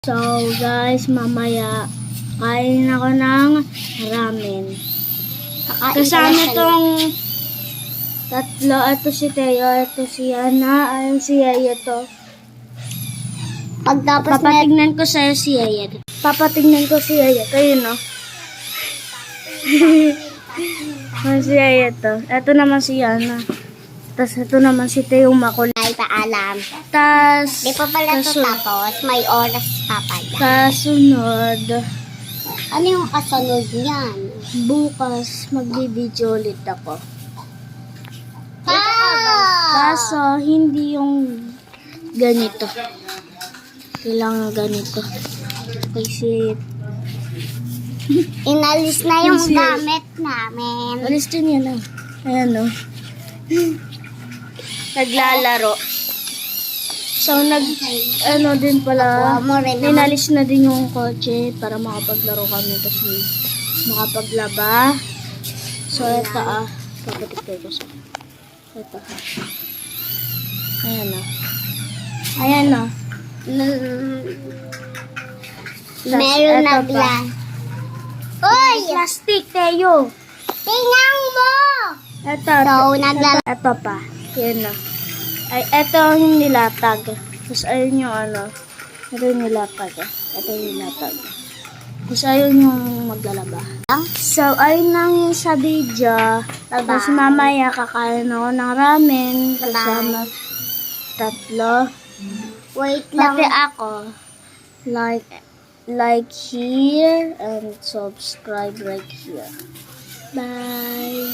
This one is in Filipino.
So guys, mamaya kain ako ng ramen. Kasama tong tatlo. Ito si Teo, ito si Ana, ayun si Yaya to. Papatignan ko sa'yo si Yaya. Papatignan ko si Yaya. Kayo no? Si Yaya to. Ito naman si Ana. Tapos ito naman si Teo makulit. Ay, paalam. Tas, Di pa pala ito tapos, may oras pa pala. kasunod, Ano yung kasunod niyan? bukas magbi-video ulit ako. Ah! Kaso, hindi yung ganito. Kailangan ganito. Kasi, Inalis na yung Kasi- gamit namin. alis din yan ah. Ayan o. Naglalaro. So, ano din pala, Kuha mo rin naman. ninalis na din yung kotse para makapaglaro kami kasi makapaglaba. So, ito papatikay ko sa ito ayan o. Ayan o. Meron Eto na pa. glass. Uy! Plastic, Teo. Tingnan mo! Ito. So, Ito pa. Yan o. Ay, ito yung nilatag. Tapos, ayun yung ano. Ito yung nilatag. Ito yung nilatag. Tapos, ayun yung maglalaba. So, ayun lang yung sa video. Tapos, Bye. mamaya kakain ako ng ramen. Kasama tatlo. Wait lang. Pati ako. Like here and subscribe right here. Bye.